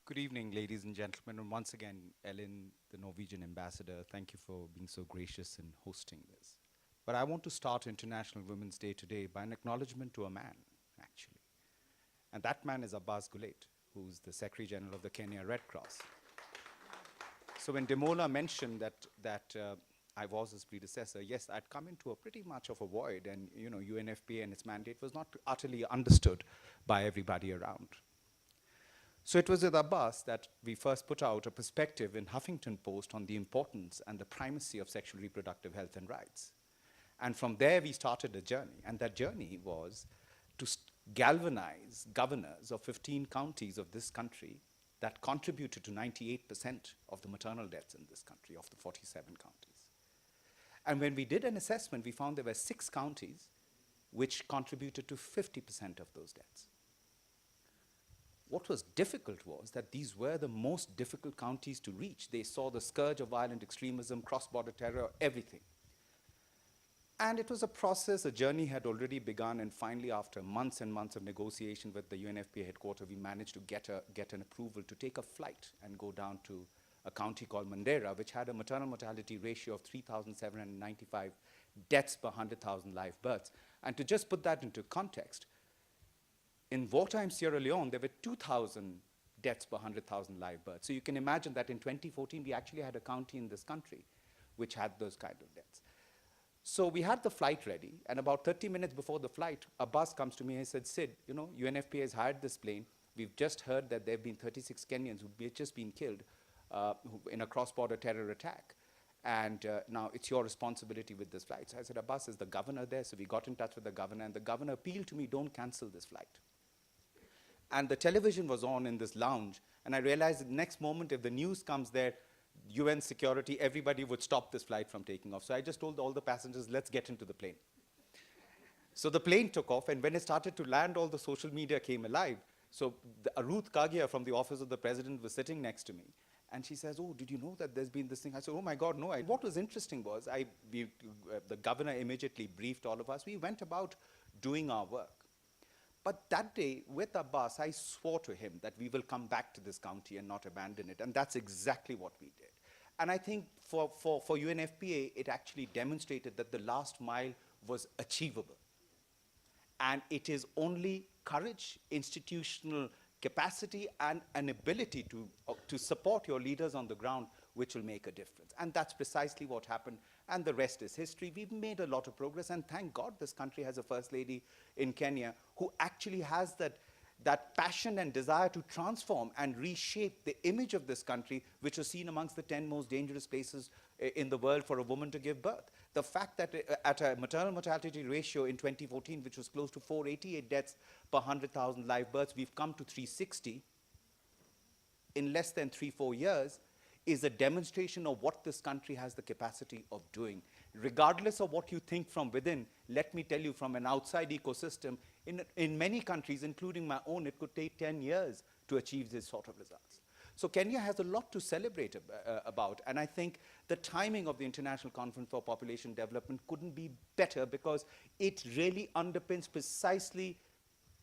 Good evening, ladies and gentlemen, and once again, Ellen, the Norwegian ambassador, thank you for being so gracious in hosting this. But I want to start International Women's Day today by an acknowledgement to a man, actually. And that man is Abbas Gulet, who's the Secretary General of the Kenya Red Cross. So when Demola mentioned that I was his predecessor, yes, I'd come into a pretty much of a void, and UNFPA and its mandate was not utterly understood by everybody around. So it was with Abbas that we first put out a perspective in Huffington Post on the importance and the primacy of sexual reproductive health and rights. And from there we started a journey, and that journey was to galvanize governors of 15 counties of this country that contributed to 98% of the maternal deaths in this country, of the 47 counties. And when we did an assessment, we found there were 6 counties which contributed to 50% of those deaths. What was difficult was that these were the most difficult counties to reach. They saw the scourge of violent extremism, cross-border terror, everything. And it was a process, a journey had already begun, and finally, after months and months of negotiation with the UNFPA headquarters, we managed to get an approval to take a flight and go down to a county called Mandera, which had a maternal mortality ratio of 3,795 deaths per 100,000 live births. And to just put that into context, in wartime Sierra Leone, there were 2,000 deaths per 100,000 live births. So you can imagine that in 2014, we actually had a county in this country which had those kind of deaths. So we had the flight ready, and about 30 minutes before the flight, Abbas comes to me and said, Sid, UNFPA has hired this plane. We've just heard that there have been 36 Kenyans who've just been killed in a cross-border terror attack. And now it's your responsibility with this flight. So I said, Abbas, is the governor there? So we got in touch with the governor, and the governor appealed to me, don't cancel this flight. And the television was on in this lounge, and I realized the next moment, if the news comes there, UN security, everybody would stop this flight from taking off. So I just told all the passengers, let's get into the plane. So the plane took off, and when it started to land, all the social media came alive. So Ruth Kagia from the Office of the President was sitting next to me, and she says, oh, did you know that there's been this thing? I said, oh my God, no. What was interesting was, the governor immediately briefed all of us. We went about doing our work. But that day, with Abbas, I swore to him that we will come back to this county and not abandon it. And that's exactly what we did. And I think for UNFPA, it actually demonstrated that the last mile was achievable. And it is only courage, institutional capacity, and an ability to support your leaders on the ground which will make a difference. And that's precisely what happened, and the rest is history. We've made a lot of progress, and thank God this country has a First Lady in Kenya who actually has that passion and desire to transform and reshape the image of this country, which was seen amongst the 10 most dangerous places in the world for a woman to give birth. The fact that at a maternal mortality ratio in 2014, which was close to 488 deaths per 100,000 live births, we've come to 360 in less than 3-4 years, is a demonstration of what this country has the capacity of doing. Regardless of what you think from within, let me tell you, from an outside ecosystem, in many countries, including my own, it could take 10 years to achieve this sort of results. So Kenya has a lot to celebrate about, and I think the timing of the International Conference for Population Development couldn't be better, because it really underpins precisely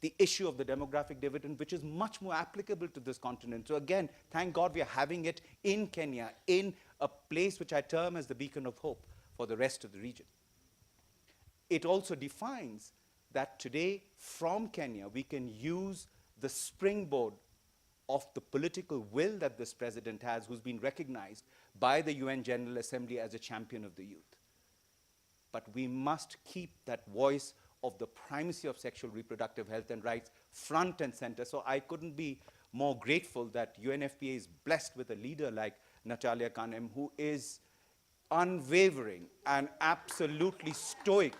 the issue of the demographic dividend, which is much more applicable to this continent. So again, thank God we are having it in Kenya, in a place which I term as the beacon of hope for the rest of the region. It also defines that today, from Kenya, we can use the springboard of the political will that this president has, who's been recognized by the UN General Assembly as a champion of the youth. But we must keep that voice of the primacy of sexual reproductive health and rights front and center. So I couldn't be more grateful that UNFPA is blessed with a leader like Natalia Kanem, who is unwavering and absolutely stoic.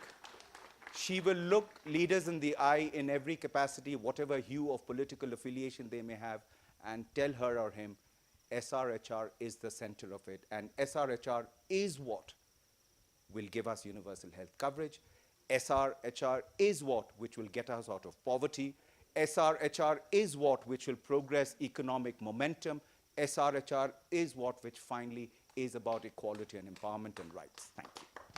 She will look leaders in the eye in every capacity, whatever hue of political affiliation they may have, and tell her or him, SRHR is the center of it. And SRHR is what will give us universal health coverage. SRHR is what which will get us out of poverty. SRHR is what which will progress economic momentum. SRHR is what which finally is about equality and empowerment and rights. Thank you.